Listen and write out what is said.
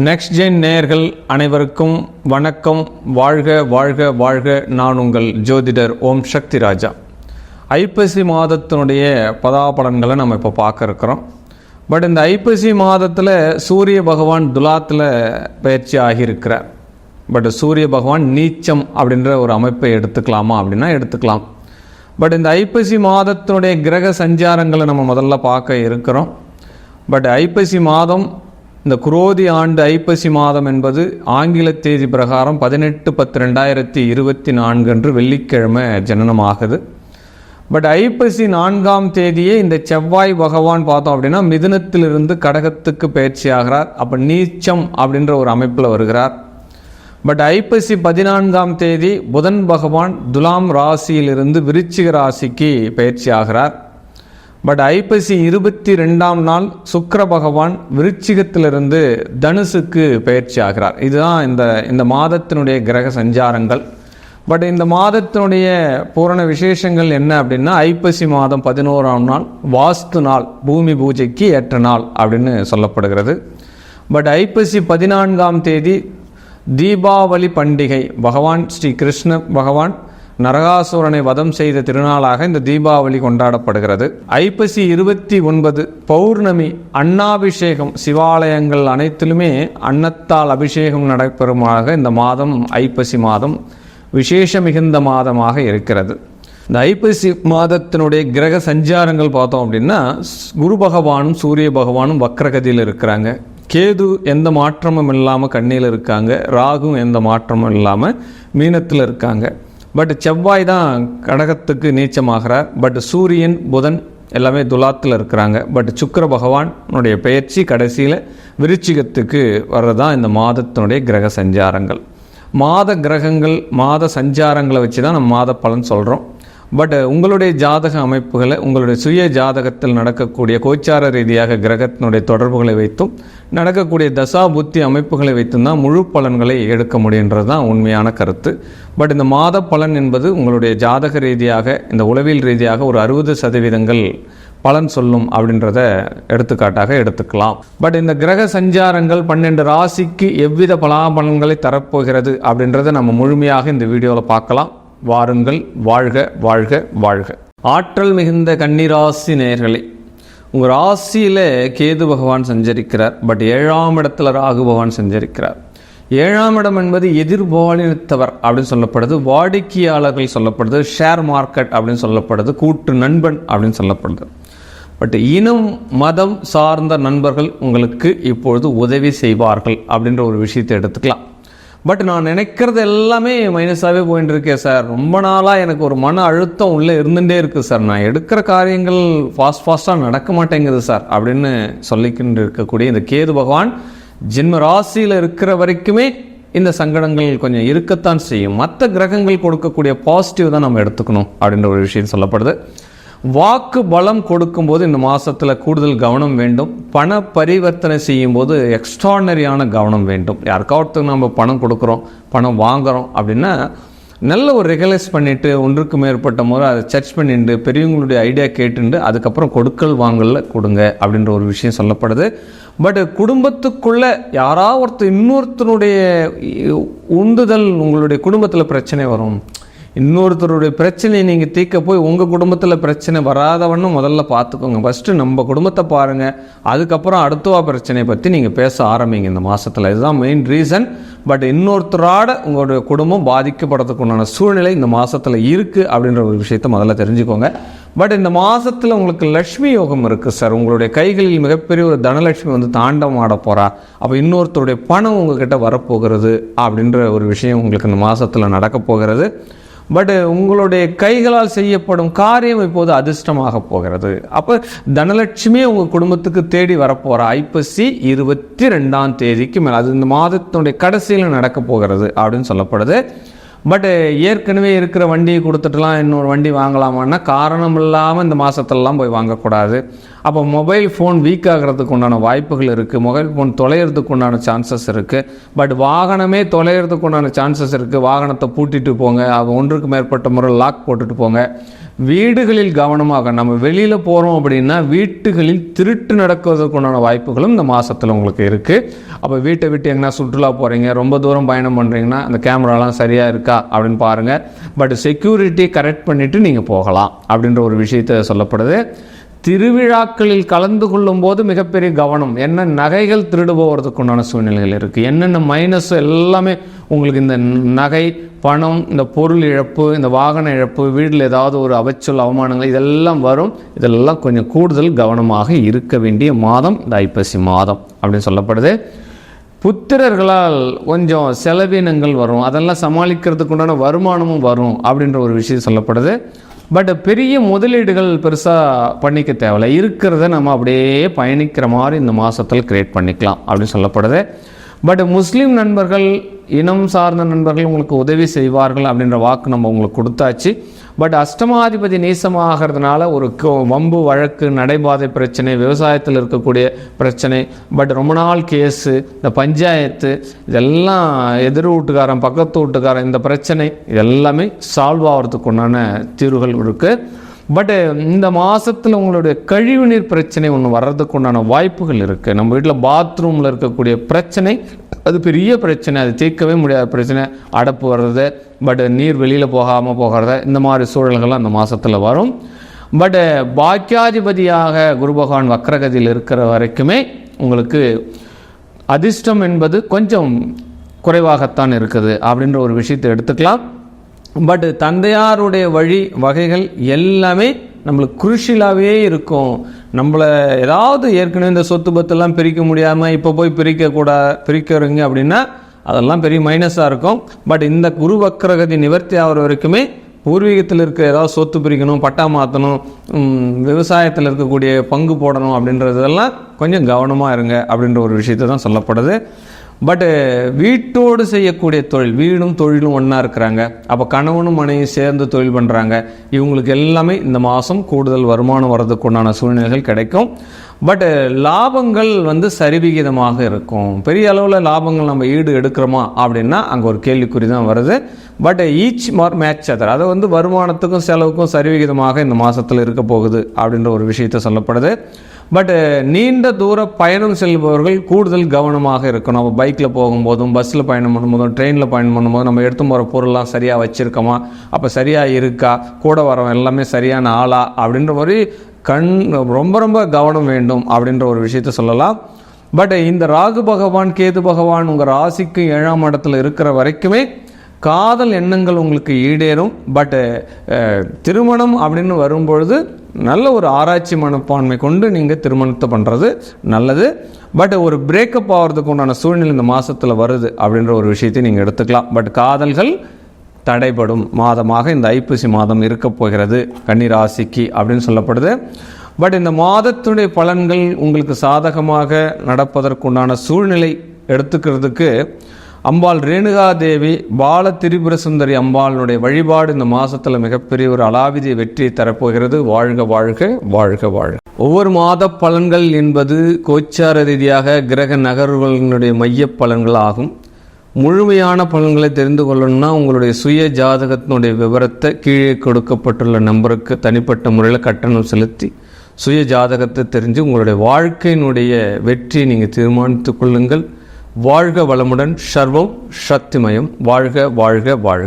Next gen நேயர்கள் அனைவருக்கும் வணக்கம். வாழ்க வாழ்க வாழ்க. நான் உங்கள் ஜோதிடர் ஓம் சக்தி ராஜா. ஐப்பசி மாதத்தினுடைய பலாபலன்களை நம்ம இப்போ பார்க்க இருக்கிறோம். பட் இந்த ஐப்பசி மாதத்தில் சூரிய பகவான் துலாத்தில் பயிற்சி ஆகியிருக்கிறார். பட் சூரிய பகவான் நீச்சம் அப்படின்ற ஒரு அமைப்பை எடுத்துக்கலாமா அப்படின்னா எடுத்துக்கலாம். பட் இந்த ஐப்பசி மாதத்தினுடைய கிரக சஞ்சாரங்களை நம்ம முதல்ல பார்க்க இருக்கிறோம். பட் ஐப்பசி மாதம், இந்த குரோதி ஆண்டு ஐப்பசி மாதம் என்பது ஆங்கில தேதி பிரகாரம் 18/10/2024 அன்று வெள்ளிக்கிழமை ஜனனமாகுது. பட் ஐப்பசி 4ஆம் தேதியே இந்த செவ்வாய் பகவான் பார்த்தோம் அப்படின்னா மிதுனத்திலிருந்து கடகத்துக்கு பயிற்சி ஆகிறார். அப்போ நீச்சம் அப்படின்ற ஒரு அமைப்பில் வருகிறார். பட் ஐப்பசி 14ஆம் தேதி புதன் பகவான் துலாம் ராசியிலிருந்து விருச்சிக ராசிக்கு பயிற்சி ஆகிறார். பட் ஐப்பசி 22ஆம் நாள் சுக்கிர பகவான் விருச்சிகத்திலிருந்து தனுசுக்கு பயிற்சி ஆகிறார். இதுதான் இந்த மாதத்தினுடைய கிரக சஞ்சாரங்கள். பட் இந்த மாதத்தினுடைய பூரண விசேஷங்கள் என்ன அப்படின்னா, ஐப்பசி மாதம் 11ஆம் நாள் வாஸ்து நாள், பூமி பூஜைக்கு ஏற்ற நாள் அப்படின்னு சொல்லப்படுகிறது. பட் ஐப்பசி 14ஆம் தேதி தீபாவளி பண்டிகை. பகவான் ஸ்ரீ கிருஷ்ண பகவான் நரகாசுரனை வதம் செய்த திருநாளாக இந்த தீபாவளி கொண்டாடப்படுகிறது. ஐப்பசி 29 பௌர்ணமி, அன்னாபிஷேகம். சிவாலயங்கள் அனைத்திலுமே அன்னத்தால் அபிஷேகம் நடைபெறுமாக இந்த மாதம் ஐப்பசி மாதம் விசேஷ மிகுந்த மாதமாக இருக்கிறது. இந்த ஐப்பசி மாதத்தினுடைய கிரக சஞ்சாரங்கள் பார்த்தோம் அப்படின்னா, குரு பகவானும் சூரிய பகவானும் வக்ரகதியில் இருக்கிறாங்க. கேது எந்த மாற்றமும் இல்லாமல் கண்ணியில் இருக்காங்க. ராகு எந்த மாற்றமும் இல்லாமல் மீனத்தில் இருக்காங்க. பட் செவ்வாய் தான் கடகத்துக்கு நீச்சமாகிறார். பட் சூரியன் புதன் எல்லாமே துலாத்தில் இருக்கிறாங்க. பட் சுக்கிர பகவானுடைய பெயர்ச்சி கடைசியில் விருச்சிகத்துக்கு வர்றதான் இந்த மாதத்தினுடைய கிரக சஞ்சாரங்கள். மாத கிரகங்கள் மாத சஞ்சாரங்களை வச்சு தான் நம்ம மாத பலன் சொல்கிறோம். பட் உங்களுடைய ஜாதக அமைப்புகளை, உங்களுடைய சுய ஜாதகத்தில் நடக்கக்கூடிய கோச்சார ரீதியாக கிரகத்தினுடைய தொடர்புகளை வைத்தும் நடக்கக்கூடிய தசா புத்தி அமைப்புகளை வைத்தும் தான் முழு பலன்களை எடுக்க முடியுன்றது தான் உண்மையான கருத்து. பட் இந்த மாத பலன் என்பது உங்களுடைய ஜாதக ரீதியாக, இந்த உளவியல் ரீதியாக ஒரு 60% பலன் சொல்லும் அப்படின்றத எடுத்துக்காட்டாக எடுத்துக்கலாம். பட் இந்த கிரக சஞ்சாரங்கள் 12 ராசிக்கு எவ்வித பலாபலன்களை தரப்போகிறது அப்படின்றத நம்ம முழுமையாக இந்த வீடியோவில் பார்க்கலாம். வாருங்கள். வாழ்க வாழ்க வாழ்க. ஆற்றல் மிகுந்த கன்னிராசி நேயர்களே, உங்கள் ராசியில் கேது பகவான் சஞ்சரிக்கிறார். பட் 7ஆம் இடத்துல ராகு பகவான் சஞ்சரிக்கிறார். 7ஆம் இடம் என்பது எதிர்பாலினத்தவர் அப்படின்னு சொல்லப்படுது, வாடிக்கையாளர்கள் சொல்லப்படுது, ஷேர் மார்க்கெட் அப்படின்னு சொல்லப்படுது, கூட்டு நண்பன் அப்படின்னு சொல்லப்படுது. பட் இனம் மதம் சார்ந்த நண்பர்கள் உங்களுக்கு இப்பொழுது உதவி செய்வார்கள் அப்படின்ற ஒரு விஷயத்தை எடுத்துக்கலாம். பட் நான் நினைக்கிறது எல்லாமே மைனஸாகவே போயிட்டு இருக்கேன் சார், ரொம்ப நாளாக எனக்கு ஒரு மன அழுத்தம் உள்ளே இருந்துகிட்டே இருக்குது சார், நான் எடுக்கிற காரியங்கள் ஃபாஸ்ட்டாக நடக்க மாட்டேங்குது சார் அப்படின்னு சொல்லிக்கிட்டு இருக்கக்கூடிய இந்த கேது பகவான் ஜென்ம ராசியில் இருக்கிற வரைக்குமே இந்த சங்கடங்கள் கொஞ்சம் இருக்கத்தான் செய்யும். மற்ற கிரகங்கள் கொடுக்கக்கூடிய பாசிட்டிவ் தான் நம்ம எடுத்துக்கணும் அப்படின்ற ஒரு விஷயம் சொல்லப்படுது. வாக்கு பலம் கொடுக்கும்போது இந்த மாதத்தில் கூடுதல் கவனம் வேண்டும். பண பரிவர்த்தனை செய்யும் போது எக்ஸ்ட்ரானரியான கவனம் வேண்டும். யாருக்காவது நம்ம பணம் கொடுக்குறோம், பணம் வாங்குகிறோம் அப்படின்னா நல்ல ஒரு ரெகுலைஸ் பண்ணிவிட்டு ஒன்றுக்கு மேற்பட்ட முறை அதை சர்ச் பண்ணிட்டு பெரியவங்களுடைய ஐடியா கேட்டுண்டு அதுக்கப்புறம் கொடுக்கல் வாங்கல கொடுங்க அப்படின்ற ஒரு விஷயம் சொல்லப்படுது. பட் குடும்பத்துக்குள்ளே யாராவது ஒருத்தர் இன்னொருத்தருடைய உந்துதல், உங்களுடைய குடும்பத்தில் பிரச்சனை வரும். இன்னொருத்தருடைய பிரச்சனையை நீங்கள் தீர்க்க போய் உங்கள் குடும்பத்தில் பிரச்சனை வராதவன்னு முதல்ல பார்த்துக்கோங்க. ஃபஸ்ட்டு நம்ம குடும்பத்தை பாருங்கள், அதுக்கப்புறம் அடுத்தவா பிரச்சனையை பற்றி நீங்கள் பேச ஆரம்பிங்க இந்த மாதத்தில். இதுதான் மெயின் ரீசன். பட் இன்னொருத்தரோட உங்களுடைய குடும்பம் பாதிக்கப்படுறதுக்குண்டான சூழ்நிலை இந்த மாதத்தில் இருக்குது அப்படின்ற ஒரு விஷயத்தை முதல்ல தெரிஞ்சுக்கோங்க. பட் இந்த மாதத்தில் உங்களுக்கு லக்ஷ்மி யோகம் இருக்குது சார். உங்களுடைய கைகளில் மிகப்பெரிய ஒரு தனலட்சுமி வந்து தாண்டம் ஆட போகிறா. அப்போ இன்னொருத்தருடைய பணம் உங்ககிட்ட வரப்போகிறது அப்படின்ற ஒரு விஷயம் உங்களுக்கு இந்த மாதத்தில் நடக்க போகிறது. பட் உங்களுடைய கைகளால் செய்யப்படும் காரியம் இப்போது அதிர்ஷ்டமாக போகிறது. அப்போ தனலட்சுமியே உங்கள் குடும்பத்துக்கு தேடி வரப்போகிற ஐப்பசி 22ஆம் தேதிக்கு மேலே, அது இந்த மாதத்தினுடைய கடைசியில் நடக்க போகிறது அப்படின்னு சொல்லப்படுது. பட் ஏற்கனவே இருக்கிற வண்டியை கொடுத்துட்டுலாம் இன்னொரு வண்டி வாங்கலாமான்னா காரணம் இல்லாமல் இந்த மாதத்துலலாம் போய் வாங்கக்கூடாது. அப்போ மொபைல் ஃபோன் வீக் ஆகிறதுக்கு உண்டான வாய்ப்புகள் இருக்குது, மொபைல் ஃபோன் தொலைகிறதுக்கு உண்டான சான்சஸ் இருக்குது. பட் வாகனமே தொலைகிறதுக்கு உண்டான சான்சஸ் இருக்குது. வாகனத்தை பூட்டிட்டு போங்க, அது ஒன்றுக்கு மேற்பட்ட முறை லாக் போட்டுட்டு போங்க. வீடுகளில் கவனமாக, நம்ம வெளியில் போகிறோம் அப்படின்னா வீட்டுகளில் திருட்டு நடக்கிறதுக்கு உண்டான வாய்ப்புகளும் இந்த மாதத்தில் உங்களுக்கு இருக்குது. அப்போ வீட்டை விட்டு எங்கன்னா சுற்றுலா போகிறீங்க, ரொம்ப தூரம் பயணம் பண்ணுறீங்கன்னா அந்த கேமராலாம் சரியாக இருக்கா அப்படின்னு பாருங்கள். பட் செக்யூரிட்டி கரெக்ட் பண்ணிவிட்டு நீங்கள் போகலாம் அப்படின்ற ஒரு விஷயத்தை சொல்லப்படுது. திருவிழாக்களில் கலந்து கொள்ளும் போது மிகப்பெரிய கவனம். என்ன நகைகள் திருடு போகிறதுக்கு உண்டான சூழ்நிலைகள் இருக்குது, என்னென்ன மைனஸ் எல்லாமே உங்களுக்கு இந்த நகை, பணம், இந்த பொருள் இழப்பு, இந்த வாகன இழப்பு, வீட்டில் ஏதாவது ஒரு அவச்சொல் அவமானங்கள் இதெல்லாம் வரும். இதெல்லாம் கொஞ்சம் கூடுதல் கவனமாக இருக்க வேண்டிய மாதம் இந்த ஐப்பசி மாதம் அப்படின்னு சொல்லப்படுது. புத்திரர்களால் கொஞ்சம் செலவினங்கள் வரும், அதெல்லாம் சமாளிக்கிறதுக்கு உண்டான வருமானமும் வரும் அப்படின்ற ஒரு விஷயம் சொல்லப்படுது. பட் பெரிய முதலீடுகள் பெருசாக பண்ணிக்க தேவையில்லை, இருக்கிறத நம்ம அப்படியே பயணிக்கிற மாதிரி இந்த மாதத்தில் கிரியேட் பண்ணிக்கலாம் அப்படின்னு சொல்லப்படுது. பட் முஸ்லீம் நண்பர்கள், இனம் சார்ந்த நண்பர்கள் உங்களுக்கு உதவி செய்வார்கள் அப்படின்ற வாக்கு நம்ம உங்களுக்கு கொடுத்தாச்சு. பட் அஷ்டமாதிபதி நீசமாகிறதுனால ஒரு வம்பு வழக்கு, நடைபாதை பிரச்சனை, விவசாயத்தில் இருக்கக்கூடிய பிரச்சனை, பட் ரொம்ப நாள் கேஸு, இந்த பஞ்சாயத்து, இதெல்லாம் எதிர் வீட்டுக்காரன், பக்கத்து வீட்டுக்காரன், இந்த பிரச்சனை இதெல்லாமே சால்வ் ஆகிறதுக்கு உண்டான தீர்வுகள் இருக்குது. பட் இந்த மாதத்தில் உங்களுடைய கழிவுநீர் பிரச்சனை ஒன்று வர்றதுக்கு உண்டான வாய்ப்புகள் இருக்குது. நம்ம வீட்டில் பாத்ரூமில் இருக்கக்கூடிய பிரச்சனை அது பெரிய பிரச்சனை, அது தீர்க்கவே முடியாத பிரச்சனை, அடப்பு வர்றது, பட் நீர் வெளியில் போகிறது, இந்த மாதிரி சூழல்கள்லாம் அந்த மாதத்தில் வரும். பட் பாக்கியாதிபதியாக குரு பகவான் வக்ரகதியில் இருக்கிற வரைக்குமே உங்களுக்கு அதிர்ஷ்டம் என்பது கொஞ்சம் குறைவாகத்தான் இருக்குது அப்படின்ற ஒரு விஷயத்தை எடுத்துக்கலாம். பட் தந்தையாருடைய வழி வகைகள் எல்லாமே நம்மளுக்கு குருஷிலாகவே இருக்கும். நம்மளை ஏதாவது ஏற்கனவே இந்த சொத்து பத்தெல்லாம் பிரிக்க முடியாமல் இப்போ போய் பிரிக்கிறீங்க அப்படின்னா அதெல்லாம் பெரிய மைனஸாக இருக்கும். பட் இந்த குரு வக்ரகதி நிவர்த்தி ஆகிற வரைக்குமே பூர்வீகத்தில் இருக்க ஏதாவது சொத்து பிரிக்கணும், பட்டா மாற்றணும், விவசாயத்தில் இருக்கக்கூடிய பங்கு போடணும் அப்படின்றதெல்லாம் கொஞ்சம் கவனமாக இருங்க அப்படின்ற ஒரு விஷயத்தை தான் சொல்லப்படுது. பட்டு வீட்டோடு செய்யக்கூடிய தொழில், வீடும் தொழிலும் ஒன்றா இருக்கிறாங்க, அப்போ கணவனும் மனைவியும் சேர்ந்து தொழில் பண்ணுறாங்க, இவங்களுக்கு எல்லாமே இந்த மாதம் கூடுதல் வருமானம் வர்றதுக்கு உண்டான சூழ்நிலைகள் கிடைக்கும். பட் லாபங்கள் சரிவிகிதமாக இருக்கும். பெரிய அளவில் லாபங்கள் நம்ம ஈடு எடுக்கிறோமா அப்படின்னா அங்கே ஒரு கேள்விக்குறி தான் வருது. பட் ஈச் மேட்ச் அதர், அதை வருமானத்துக்கும் செலவுக்கும் சரிவிகிதமாக இந்த மாதத்தில் இருக்க போகுது அப்படின்ற ஒரு விஷயத்தை சொல்லப்படுது. பட் நீண்ட தூர பயணம் செல்பவர்கள் கூடுதல் கவனமாக இருக்கணும். நம்ம பைக்கில் போகும்போதும், பஸ்ஸில் பயணம் பண்ணும்போதும், ட்ரெயினில் பயணம் பண்ணும்போதும் நம்ம எடுத்து போகிற பொருள்லாம் சரியாக வச்சுருக்கோமா, அப்போ சரியாக இருக்கா, கூட வரவன் எல்லாமே சரியான ஆளா அப்படின்ற மாதிரி ரொம்ப ரொம்ப கவனம் வேண்டும் அப்படின்ற ஒரு விஷயத்த சொல்லலாம். பட் இந்த ராகு பகவான், கேது பகவான் உங்கள் ராசிக்கு 7ஆம் இடத்துல இருக்கிற வரைக்குமே காதல் எண்ணங்கள் உங்களுக்கு ஈடேறும். பட் திருமணம் அப்படின்னு வரும்பொழுது நல்ல ஒரு ஆராய்ச்சி மனப்பான்மை கொண்டு நீங்கள் திருமணத்தை பண்ணுறது நல்லது. பட் ஒரு பிரேக்கப் ஆகிறதுக்கு உண்டான சூழ்நிலை இந்த மாதத்தில் வருது அப்படின்ற ஒரு விஷயத்தை நீங்கள் எடுத்துக்கலாம். பட் காதல்கள் தடைபடும் மாதமாக இந்த ஐப்பசி மாதம் இருக்க போகிறது கன்னி ராசிக்கு அப்படின்னு சொல்லப்படுது. பட் இந்த மாதத்துடைய பலன்கள் உங்களுக்கு சாதகமாக நடப்பதற்குண்டான சூழ்நிலை எடுத்துக்கிறதுக்கு அம்பாள் ரேணுகாதேவி, பால திரிபுர சுந்தரி அம்பாளுடைய வழிபாடு இந்த மாதத்தில் மிகப்பெரிய ஒரு அலாவிதிய வெற்றியை தரப்போகிறது. வாழ்க வாழ்க வாழ்க வாழ்க. ஒவ்வொரு மாத பலன்கள் என்பது கோச்சார ரீதியாக கிரக நகர்வுகளினுடைய மைய பலன்கள் ஆகும். முழுமையான பலன்களை தெரிந்து கொள்ளணும்னா உங்களுடைய சுய ஜாதகத்தினுடைய விவரத்தை கீழே கொடுக்கப்பட்டுள்ள நம்பருக்கு தனிப்பட்ட முறையில் கட்டணம் செலுத்தி சுய ஜாதகத்தை தெரிஞ்சு உங்களுடைய வாழ்க்கையினுடைய வெற்றியை நீங்கள் தீர்மானித்துக் கொள்ளுங்கள். வாழ்க வளமுடன். சர்வம் சக்திமயம். வாழ்க வாழ்க வாழ்க.